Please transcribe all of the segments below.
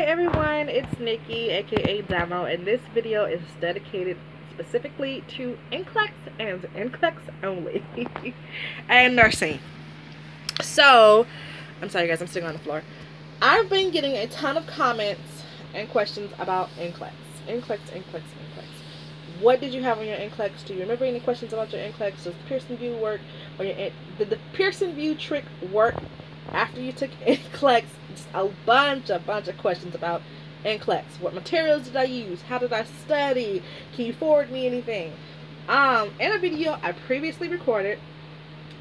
everyone, it's Nikki, aka Demo, and this video is dedicated specifically to NCLEX and NCLEX only and nursing. So, I'm sorry guys, I'm sitting on the floor. I've been getting a ton of comments and questions about NCLEX. NCLEX. What did you have on your NCLEX? Do you remember any questions about your NCLEX? Does the Pearson VUE work? Or did the Pearson VUE trick work after you took NCLEX? Just a bunch of questions about NCLEX. What materials did I use? How did I study? Can you forward me anything? In a video I previously recorded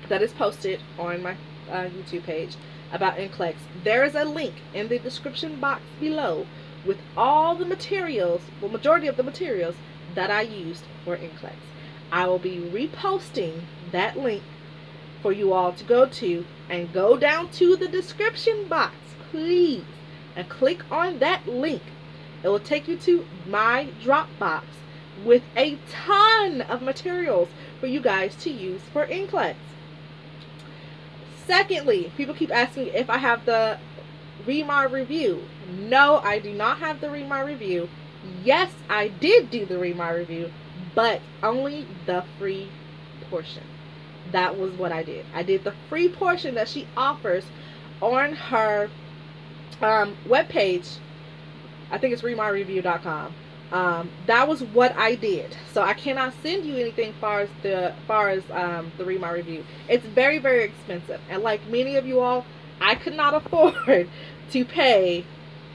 that is posted on my YouTube page about NCLEX, there is a link in the description box below with all the materials, well, majority of the materials that I used for NCLEX. I will be reposting that link for you all to go to, and go down to the description box, please, and click on that link. It will take you to my Dropbox with a ton of materials for you guys to use for NCLEX. Secondly, people keep asking if I have the REMAR review. No, I do not have the REMAR review. Yes, I did do the REMAR review, but only the free portion. That was what I did. I did the free portion that she offers on her webpage. I think it's remarreview.com. That was what I did. So I cannot send you anything far as the REMAR review. It's very, very expensive. And like many of you all, I could not afford to pay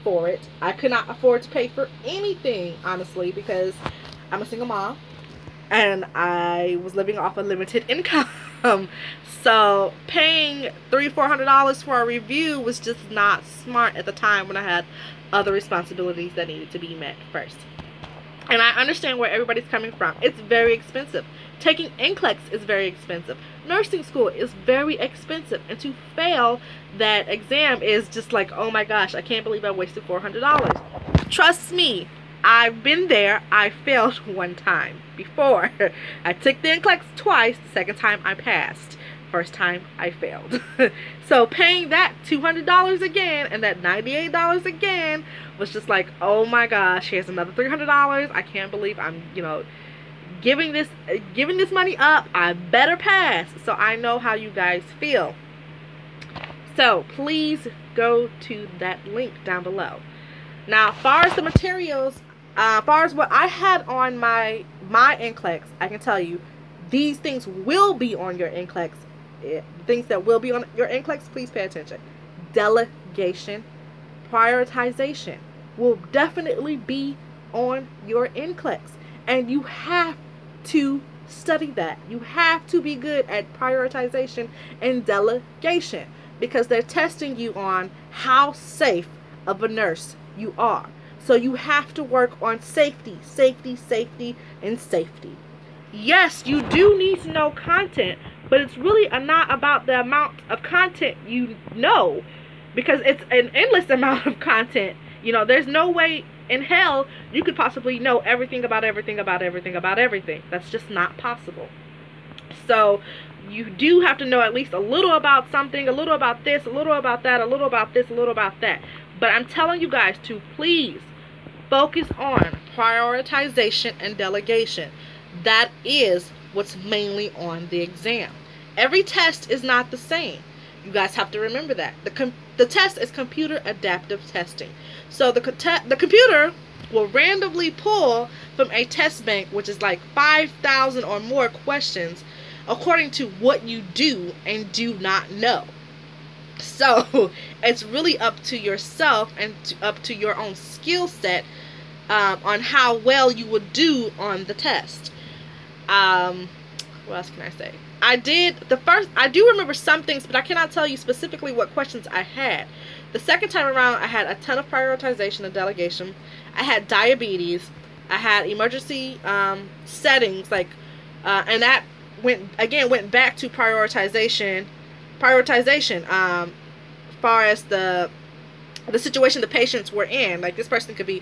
for it. I could not afford to pay for anything, honestly, because I'm a single mom and I was living off a limited income. So paying $300-400 for a review was just not smart at the time when I had other responsibilities that needed to be met first. And I understand where everybody's coming from. It's very expensive. Taking NCLEX is very expensive. Nursing school is very expensive. And to fail that exam is just like, oh my gosh, I can't believe I wasted $400. Trust me, I've been there. I failed one time before. I took the NCLEX twice. The second time I passed. First time I failed. So paying that $200 again and that $98 again was just like, oh my gosh, here's another $300. I can't believe I'm, giving this money up. I better pass. So I know how you guys feel. So please go to that link down below. Now, as far as the materials, as far as what I had on my NCLEX, I can tell you these things will be on your NCLEX. Things that will be on your NCLEX, please pay attention. Delegation, prioritization will definitely be on your NCLEX, and you have to study that. You have to be good at prioritization and delegation, because they're testing you on how safe of a nurse you are. So you have to work on safety, and safety. Yes, you do need to know content, but it's really not about the amount of content you know, because it's an endless amount of content. There's no way in hell you could possibly know everything about everything. That's just not possible. So you do have to know at least a little about something, a little about this, a little about that, a little about this, a little about that. But I'm telling you guys to please focus on prioritization and delegation. That is what's mainly on the exam. Every test is not the same. You guys have to remember that. The test is computer adaptive testing. So the computer will randomly pull from a test bank, which is like 5,000 or more questions, according to what you do and do not know. So it's really up to yourself and up to your own skill set on how well you would do on the test. What else can I say? I do remember some things, but I cannot tell you specifically what questions I had. The second time around, I had a ton of prioritization and delegation. I had diabetes. I had emergency settings, and that went back to prioritization. As far as the situation the patients were in, like this person could be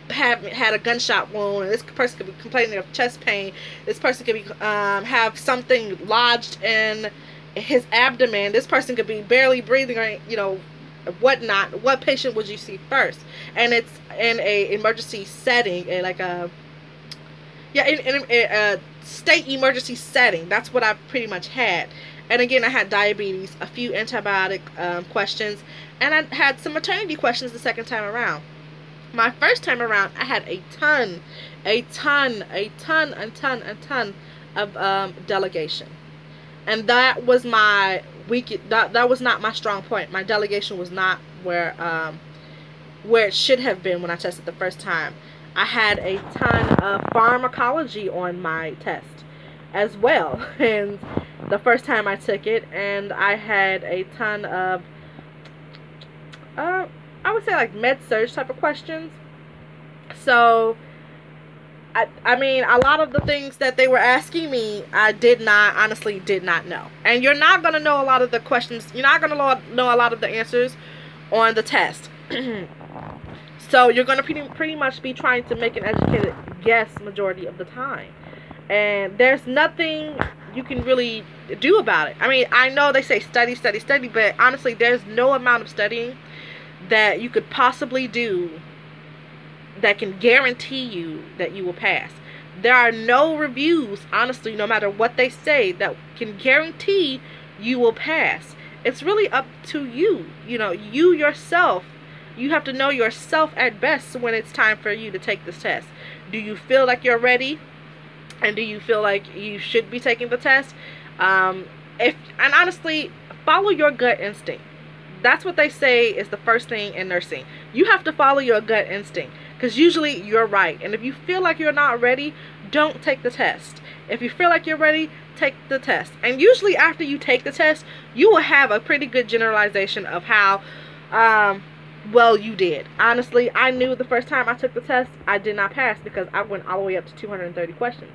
had a gunshot wound, and this person could be complaining of chest pain. This person could be have something lodged in his abdomen. This person could be barely breathing, or what patient would you see first? And it's in a emergency setting, like a in a state emergency setting. That's what I pretty much had. And again, I had diabetes, a few antibiotic questions, and I had some maternity questions the second time around. My first time around, I had a ton of delegation, and that was my weak. That was not my strong point. My delegation was not where it should have been when I tested the first time. I had a ton of pharmacology on my test as well, and the first time I took it, and I had a ton of I would say like med-surg type of questions. So I mean, a lot of the things that they were asking me, I honestly did not know. And you're not going to know a lot of the questions. You're not going to know a lot of the answers on the test. So you're going to pretty much be trying to make an educated guess majority of the time. And there's nothing you can really do about it. I mean, I know they say study, study, study, but honestly, there's no amount of studying that you could possibly do that can guarantee you that you will pass. There are no reviews, honestly, no matter what they say, that can guarantee you will pass. It's really up to you. You know, you yourself, you have to know yourself at best when it's time for you to take this test. Do you feel like you're ready? And do you feel like you should be taking the test? And honestly, follow your gut instinct. That's what they say is the first thing in nursing. You have to follow your gut instinct, because usually you're right. And if you feel like you're not ready, don't take the test. If you feel like you're ready, take the test. And usually after you take the test, you will have a pretty good generalization of how well you did. Honestly, I knew the first time I took the test, I did not pass, because I went all the way up to 230 questions.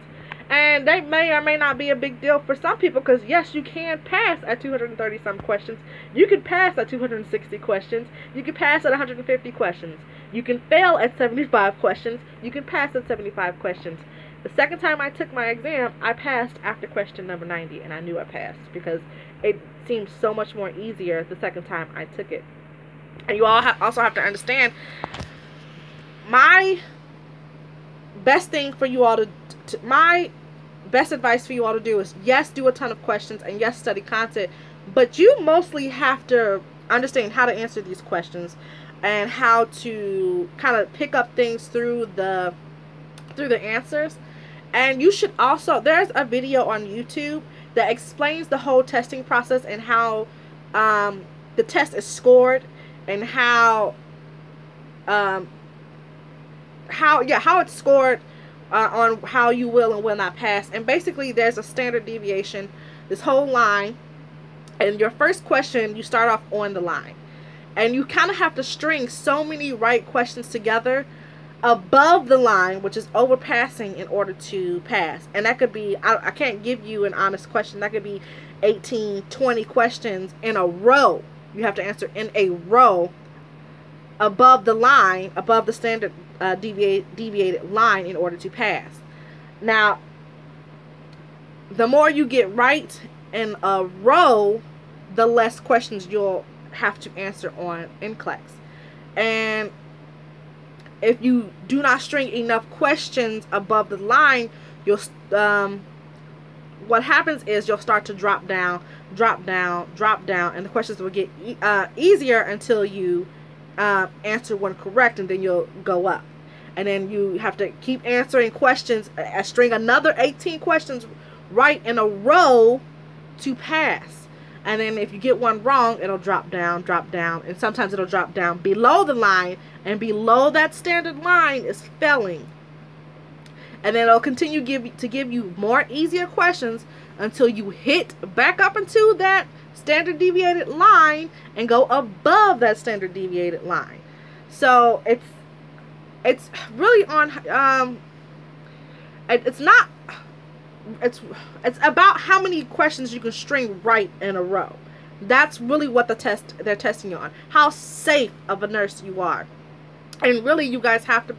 And they may or may not be a big deal for some people, because yes, you can pass at 230 some questions. You can pass at 260 questions. You can pass at 150 questions. You can fail at 75 questions. You can pass at 75 questions. The second time I took my exam, I passed after question number 90, and I knew I passed because it seemed so much more easier the second time I took it. And you all also have to understand, my best thing for you all my best advice for you all to do is, yes, do a ton of questions, and yes, study content, but you mostly have to understand how to answer these questions and how to kind of pick up things through the answers. And you should also, there's a video on YouTube that explains the whole testing process and how the test is scored, and how it's scored on how you will and will not pass. And basically, there's a standard deviation, this whole line, and your first question, you start off on the line, and you kind of have to string so many right questions together above the line, which is overpassing, in order to pass. And that could be, I can't give you an honest question, that could be 18, 20 questions in a row. You have to answer in a row above the line, above the standard deviated line, in order to pass. Now, the more you get right in a row, the less questions you'll have to answer on NCLEX. And if you do not string enough questions above the line, you'll what happens is you'll start to drop down, and the questions will get easier until you answer one correct, and then you'll go up. And then you have to keep answering questions, string another 18 questions right in a row to pass. And then if you get one wrong, it'll drop down, and sometimes it'll drop down below the line, and below that standard line is failing. And then it'll continue to give you more easier questions until you hit back up into that standard deviated line and go above that standard deviated line. So it's really on it's about how many questions you can string right in a row. That's really what they're testing you on. How safe of a nurse you are. And really, you guys have to,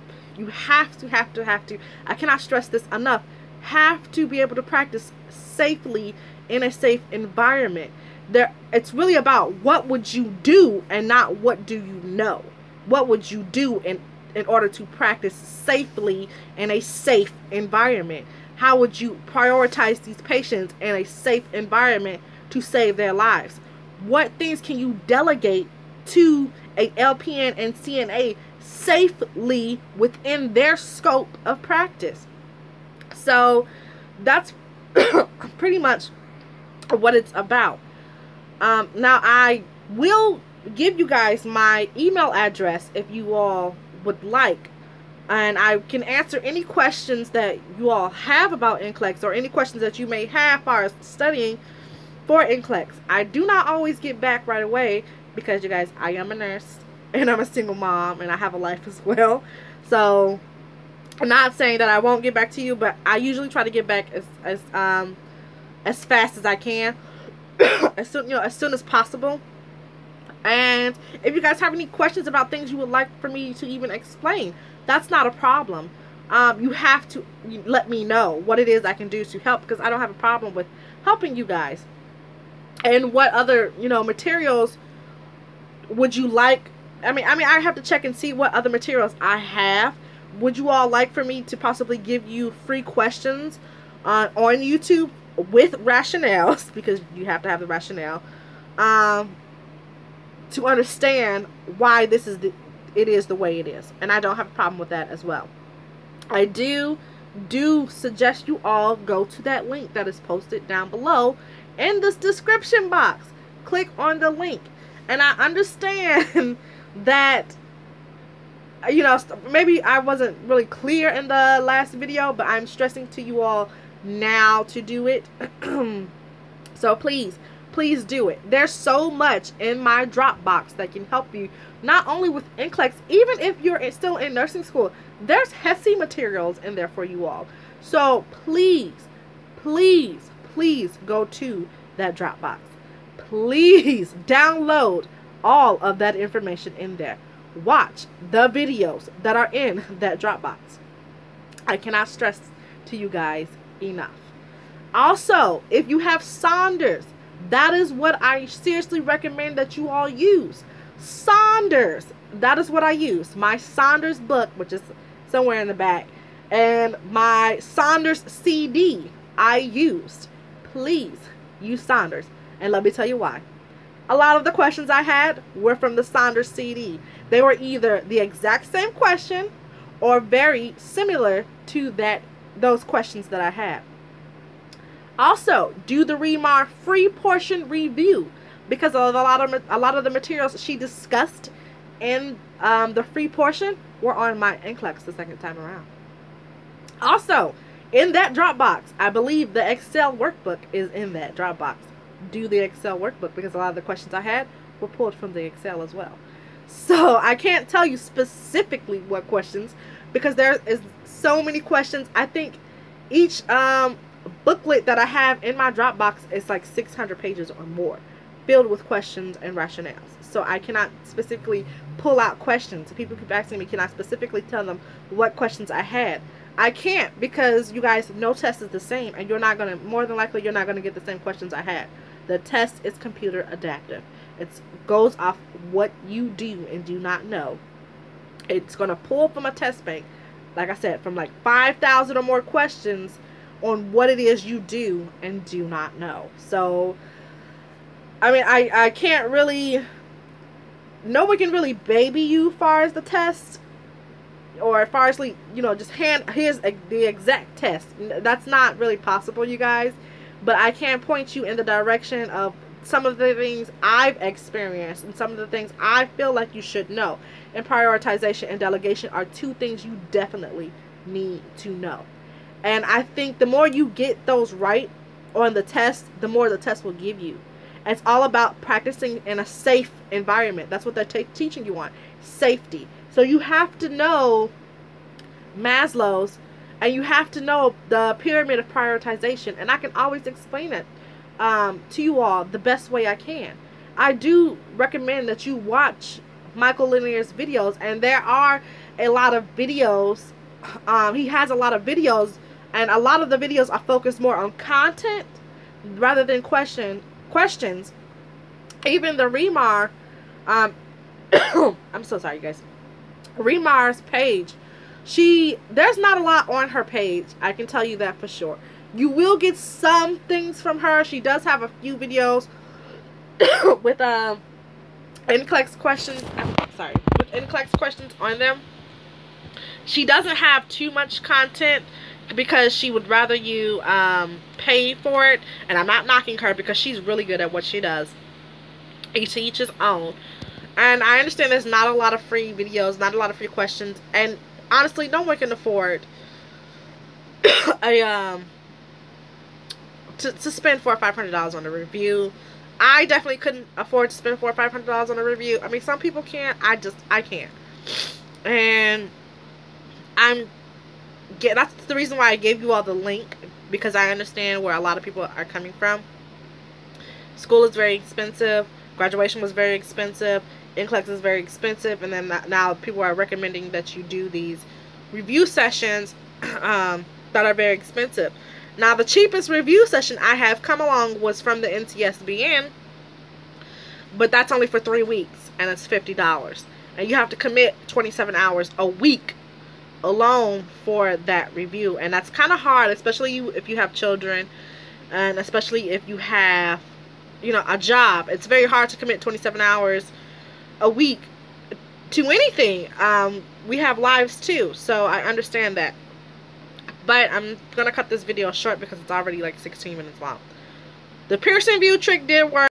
I cannot stress this enough, have to be able to practice safely in a safe environment. It's really about what would you do and not what do you know. What would you do in order to practice safely in a safe environment? How would you prioritize these patients in a safe environment to save their lives? What things can you delegate to a LPN and CNA safely within their scope of practice? So that's pretty much what it's about. Now I will give you guys my email address if you all would like, and I can answer any questions that you all have about NCLEX or any questions that you may have as far as studying for NCLEX. I do not always get back right away because, you guys, I am a nurse and I'm a single mom and I have a life as well. So I'm not saying that I won't get back to you, but I usually try to get back as fast as I can. as soon as possible. And if you guys have any questions about things you would like for me to even explain, that's not a problem. You have to let me know what it is I can do to help, because I don't have a problem with helping you guys. And what other materials would you like? I mean I have to check and see what other materials I have. Would you all like for me to possibly give you free questions on YouTube with rationales, because you have to have the rationale to understand why it is the way it is, and I don't have a problem with that as well. I do suggest you all go to that link that is posted down below in this description box. Click on the link, and I understand that maybe I wasn't really clear in the last video, but I'm stressing to you all now to do it. So please do it. There's so much in my Dropbox that can help you, not only with NCLEX, even if you're still in nursing school. There's HESI materials in there for you all. So please go to that Dropbox. Please download all of that information in there. Watch the videos that are in that Dropbox. I cannot stress to you guys enough. Also, if you have Saunders, that is what I seriously recommend that you all use. Saunders, that is what I use. My Saunders book, which is somewhere in the back, and my Saunders CD I used. Please use Saunders, and let me tell you why. A lot of the questions I had were from the Saunders CD. They were either the exact same question or very similar to those questions that I had. Also, do the Remar free portion review, because of a lot of the materials she discussed in the free portion were on my NCLEX the second time around. Also, in that Dropbox, I believe the Excel workbook is in that Dropbox. Do the Excel workbook, because a lot of the questions I had were pulled from the Excel as well. So I can't tell you specifically what questions, because there is so many questions. I think each booklet that I have in my Dropbox is like 600 pages or more, filled with questions and rationales. So I cannot specifically pull out questions. People keep asking me, can I specifically tell them what questions I had? I can't, because you guys, no test is the same, and more than likely you're not gonna get the same questions I had. The test is computer adaptive. It goes off what you do and do not know. It's gonna pull from a test bank, like I said, from like 5,000 or more questions on what it is you do and do not know. So I mean, I can't really, no one can really baby you as far as the test, or as far as, just here's the exact test. That's not really possible, you guys. But I can point you in the direction of some of the things I've experienced and some of the things I feel like you should know. And prioritization and delegation are two things you definitely need to know. And I think the more you get those right on the test, the more the test will give you. It's all about practicing in a safe environment. That's what they're teaching you on. Safety. So you have to know Maslow's, and you have to know the pyramid of prioritization. And I can always explain it to you all the best way I can. I do recommend that you watch Michael Linear's videos, and there are a lot of videos. He has a lot of videos, and a lot of the videos are focused more on content rather than questions, even the Remar, I'm so sorry, you guys. Remar's page, there's not a lot on her page. I can tell you that for sure. You will get some things from her. She does have a few videos with NCLEX questions. With NCLEX questions on them. She doesn't have too much content because she would rather you pay for it. And I'm not knocking her because she's really good at what she does. Each to each his own. And I understand there's not a lot of free videos, not a lot of free questions, and honestly, no one can afford to spend $400 or $500 on a review. I definitely couldn't afford to spend $400 or $500 on a review. I mean, some people can. I can't. And that's the reason why I gave you all the link, because I understand where a lot of people are coming from. School is very expensive. Graduation was very expensive. NCLEX is very expensive, and then now people are recommending that you do these review sessions that are very expensive. Now, the cheapest review session I have come along was from the NCSBN, but that's only for 3 weeks, and it's $50. And you have to commit 27 hours a week alone for that review, and that's kind of hard, especially if you have children, and especially if you have, you know, a job. It's very hard to commit 27 hours a week to anything. We have lives too, so I understand that. But I'm gonna cut this video short because it's already like 16 minutes long. The Pearson view trick did work.